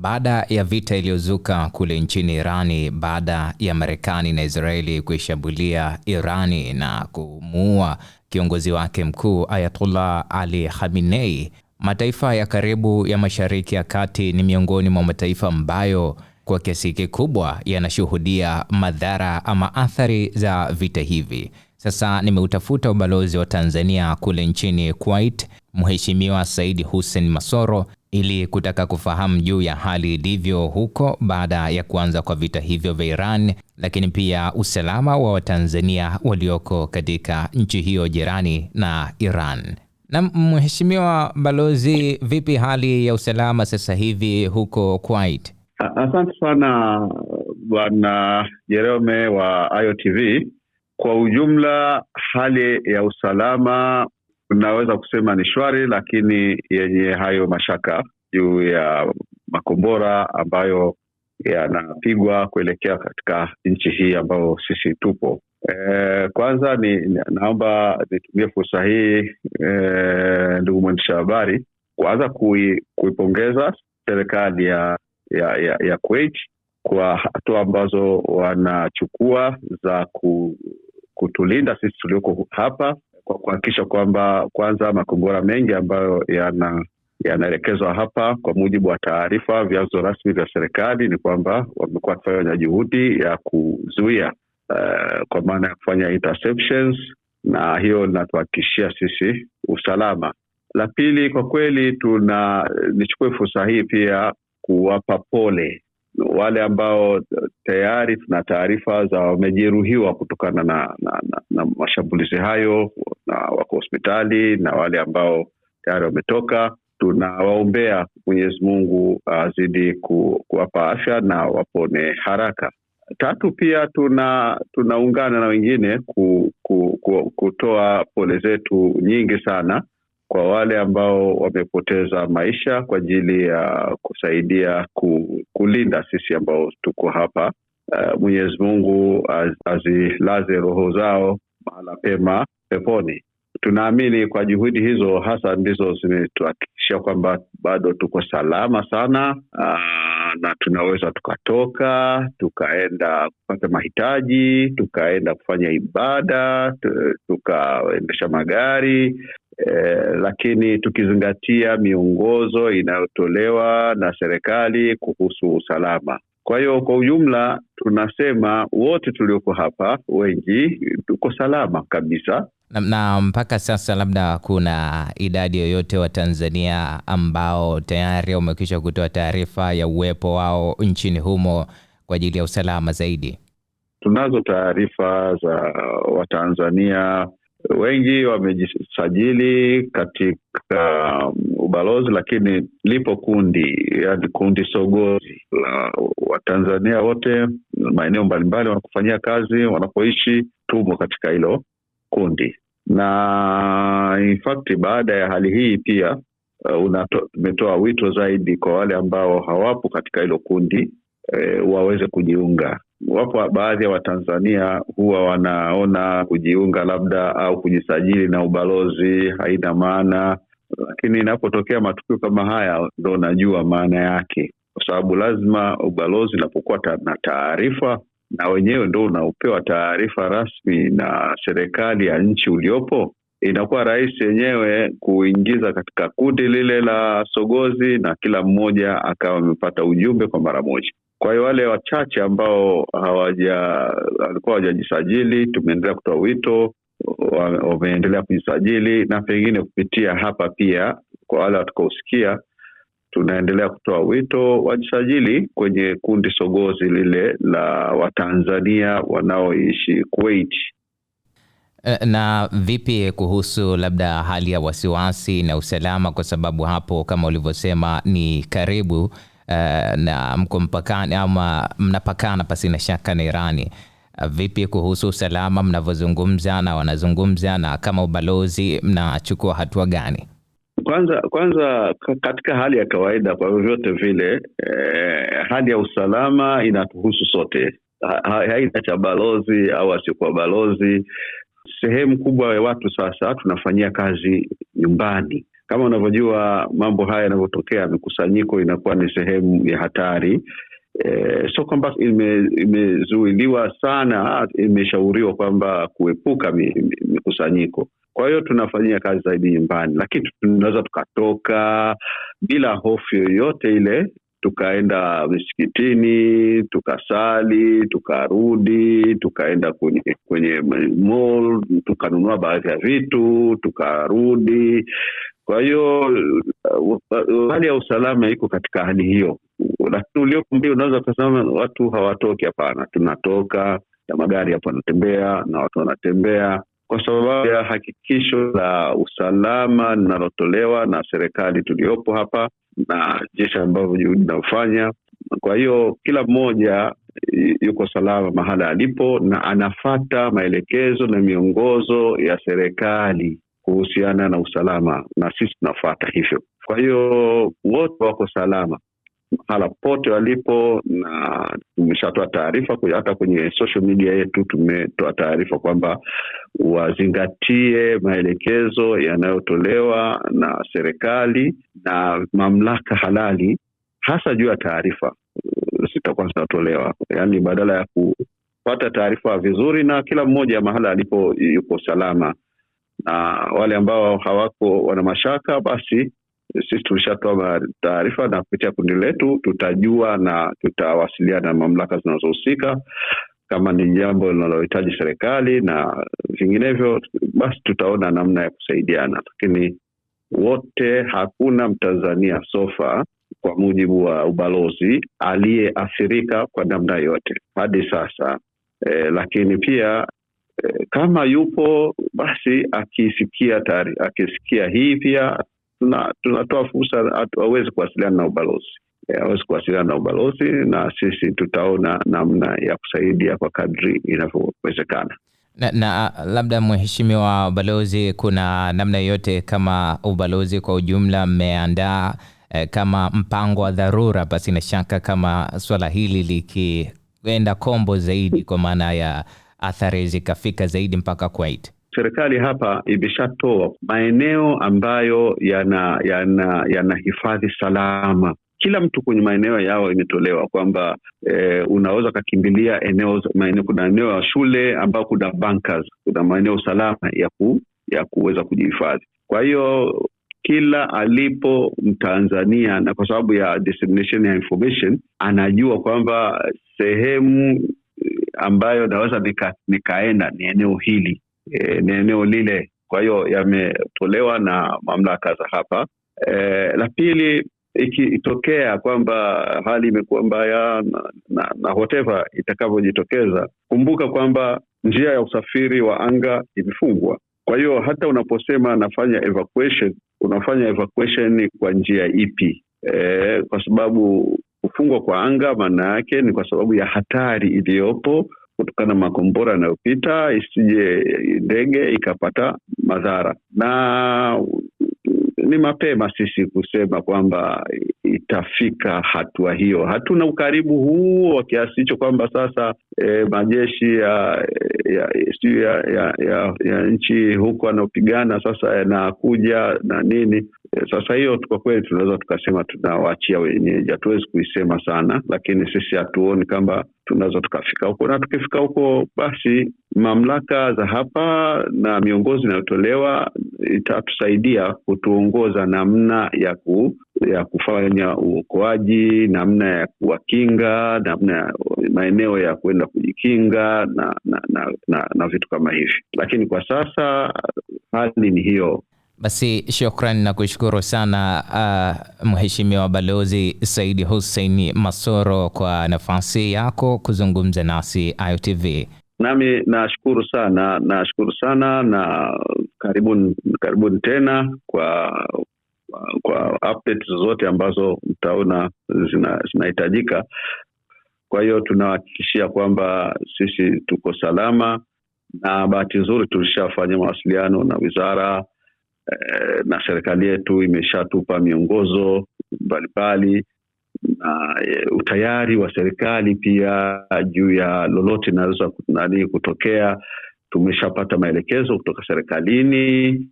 Baada ya vita iliyozuka kule nchini Irani baada ya Marekani na Israeli kuishambulia Irani na kumuua kiongozi wake mkuu Ayatollah Ali Khamenei, mataifa ya karibu ya Mashariki ya Kati ni miongoni mwa mataifa ambayo kwa kiasi kikubwa yanashuhudia madhara ama athari za vita hivi. Sasa nimeutafuta ubalozi wa Tanzania kule nchini Kuwait, Mheshimiwa Said Hussein Masoro, ili kutaka kufahamu juu ya hali ilivyo huko baada ya kuanza kwa vita hivyo vya Iran, lakini pia usalama wa Watanzania walioko katika nchi hiyo jirani na Iran. Na Mheshimiwa Balozi, vipi hali ya usalama sasa hivi huko Kuwait? Asante sana Bwana Jerome wa IOTV. Kwa ujumla hali ya usalama tunaweza kusema ni shwari, lakini yenye hayo mashaka juu ya makombora ambayo yanapigwa kuelekea katika nchi hii ambayo sisi tupo. Kwanza naomba nitumie fursa hii ndugu mwandishi wa habari, kwanza kuipongeza serikali ya Kuwait kwa hatua ambazo wanachukua za kutulinda sisi tulioko hapa, kwa kuhakikisha kwamba kwanza makombora mengi ambayo yanaelekezwa hapa, kwa mujibu wa taarifa vyanzo rasmi vya serikali, ni kwamba wamekuwa wakifanya juhudi ya kuzuia kwa maana ya kufanya interceptions, na hiyo linatuhakikishia sisi usalama. La pili, kwa kweli nichukue fursa hii pia kuwapa pole wale ambao tayari tuna taarifa za wamejeruhiwa kutokana na mashambulizi hayo na wako hospitali, na wale ambao tayari wametoka. Tunawaombea Mwenyezi Mungu azidi kuwapa afya na wapone haraka. Tatu, pia tunaungana na wengine kutoa pole zetu nyingi sana kwa wale ambao wamepoteza maisha kwa ajili ya kusaidia kulinda sisi ambao tuko hapa. Mwenyezi Mungu azilaze roho zao mahala pema peponi. Tunaamini kwa juhudi hizo hasa ndizo zimetuhakikishia kwamba bado tuko salama sana, na tunaweza tukatoka, tukaenda kupata mahitaji, tukaenda kufanya ibada, tukaendesha magari, lakini tukizingatia miongozo inayotolewa na serikali kuhusu usalama. Kwa hiyo kwa ujumla tunasema wote tulioko hapa wengi tuko salama kabisa. Na mpaka sasa labda kuna idadi yoyote wa Tanzania ambao tayari wamekwisha kutoa taarifa ya uwepo wao nchini humo kwa ajili ya usalama zaidi? Tunazo taarifa za Watanzania wengi wamejisajili katika ubalozi, lakini lipo kundi sogozi la Watanzania wote maeneo mbalimbali wanakufanyia kazi, wanapoishi, tumo katika hilo kundi. Na in fact baada ya hali hii pia tumetoa wito zaidi kwa wale ambao hawapo katika hilo kundi waweze kujiunga. Wapo baadhi ya Watanzania huwa wanaona kujiunga labda au kujisajili na ubalozi haina maana, lakini inapotokea matukio kama haya ndo unajua maana yake, kwa sababu lazima ubalozi unapokuwa na taarifa, na wenyewe ndo unaopewa taarifa rasmi na serikali ya nchi uliopo, inakuwa rahisi yenyewe kuingiza katika kundi lile la sogozi na kila mmoja akawa amepata ujumbe kwa mara moja. Kwa hiyo wale wachache ambao walikuwa hawajajisajili, tumeendelea kutoa wito wameendelea kujisajili, na pengine kupitia hapa pia kwa wale watakaosikia tunaendelea kutoa wito wajisajili kwenye kundi sogozi lile la Watanzania wanaoishi Kuwait. Na vipi kuhusu labda hali ya wasiwasi na usalama, kwa sababu hapo kama ulivyosema ni karibu na mko mpakani ama mnapakana pasina shaka na Irani? Vipi kuhusu usalama mnavyozungumza na wanazungumza, na kama ubalozi mnachukua hatua gani? Kwanza katika hali ya kawaida kwa vyovyote vile hali ya usalama inatuhusu sote, haina cha balozi au asiyekuwa balozi. Sehemu kubwa ya watu sasa tunafanyia kazi nyumbani, Kama unavyojua mambo haya yanavyotokea, mikusanyiko inakuwa ni sehemu ya hatari. So kwamba imezuiliwa sana, imeshauriwa kwamba kuepuka mikusanyiko. Kwa hiyo tunafanyia kazi zaidi nyumbani, lakini tunaweza tukatoka bila hofu yoyote ile, tukaenda misikitini, tukasali, tukarudi, tukaenda kwenye mall, tukanunua baadhi ya vitu, tukarudi. Kwa hiyo hali ya usalama iko katika hali hiyo. Lakini uliokumbia unaweza kusema watu hawatoki. Hapana, tunatoka, na magari hapo yanatembea na watu wanatembea, kwa sababu ya hakikisho la usalama linalotolewa na serikali tuliopo hapa na jeshi ambavyo juhudi linafanya. Kwa hiyo kila mmoja yuko salama mahala alipo na anafata maelekezo na miongozo ya serikali kuhusiana na usalama, na sisi tunafuata hivyo. Kwa hiyo wote wako salama mahala pote walipo, na tumeshatoa taarifa hata kwenye social media yetu. Tumetoa taarifa kwamba wazingatie maelekezo yanayotolewa na serikali na mamlaka halali, hasa juu ya taarifa zitakuwa zinatolewa. Yaani badala ya kupata taarifa vizuri, na kila mmoja mahala alipo yuko salama, na wale ambao hawako wana mashaka, basi sisi tulishatoa taarifa, na kupitia kundi letu tutajua na tutawasiliana na mamlaka zinazohusika kama ni jambo linalohitaji serikali, na vinginevyo basi tutaona namna ya kusaidiana. Lakini wote, hakuna Mtanzania sofa kwa mujibu wa ubalozi aliyeathirika kwa namna yote hadi sasa. Lakini pia kama yupo, basi akisikia hii pia tunatoa fursa aweze kuwasiliana na ubalozi, na sisi tutaona namna ya kusaidia kwa kadri inavyowezekana. Na labda Mheshimiwa Balozi, kuna namna yote kama ubalozi kwa ujumla mmeandaa kama mpango wa dharura, basi na shaka kama swala hili likienda kombo zaidi, kwa maana ya athari zikafika zaidi mpaka Kuwait? Serikali hapa imeshatoa maeneo ambayo yana hifadhi salama. Kila mtu kwenye maeneo yao imetolewa kwamba unaweza kukimbilia maeneo. Kuna eneo ya shule ambao kuna bunkers, kuna maeneo salama ya kuweza kujihifadhi. Kwa hiyo kila alipo Mtanzania, na kwa sababu ya dissemination ya information, anajua kwamba sehemu ambayo naweza nikaenda ni eneo hili, ni eneo lile. Kwa hiyo yametolewa na mamlaka za hapa. La pili, ikitokea kwamba hali imekuwa mbaya na whatever itakavyojitokeza, kumbuka kwamba njia ya usafiri wa anga imefungwa. Kwa hiyo hata unaposema unafanya evacuation kwa njia ipi? Kwa sababu kufungwa kwa anga maana yake ni kwa sababu ya hatari iliyopo kutokana na makombora yanayopita, isije ndege ikapata madhara. Na ni mapema sisi kusema kwamba itafika hatua hiyo. Hatuna ukaribu huo wa kiasi hicho kwamba sasa majeshi ya nchi huko wanaopigana sasa yanakuja na nini. Sasa hiyo kwa kweli tunaweza tukasema tunawaachia wenyeji, hatuwezi kuisema sana, lakini sisi hatuoni kama tunaweza tukafika huko. Na tukifika huko, basi mamlaka za hapa na miongozo inayotolewa itatusaidia kutuongoza namna ya kufanya uokoaji, namna ya kuwakinga, namna ya maeneo ya kwenda kujikinga na vitu kama hivi. Lakini kwa sasa hali ni hiyo. Basi shukrani na kushukuru sana Mheshimiwa Balozi Said Hussein Masoro kwa nafasi yako kuzungumza nasi IOTV. Nami nashukuru sana na karibuni tena kwa updates zote ambazo mtaona zinahitajika. Kwa hiyo tunahakikishia kwamba sisi tuko salama, na bahati nzuri tulishafanya mawasiliano na wizara na serikali yetu imeshatupa miongozo mbalimbali, na utayari wa serikali pia juu ya lolote linaweza kutokea. Tumeshapata maelekezo kutoka serikalini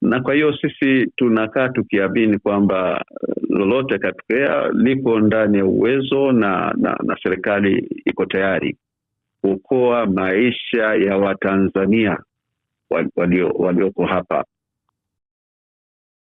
na kwa hiyo sisi tunakaa tukiamini kwamba lolote katokea liko ndani ya uwezo na serikali iko tayari kuokoa maisha ya Watanzania walioko hapa.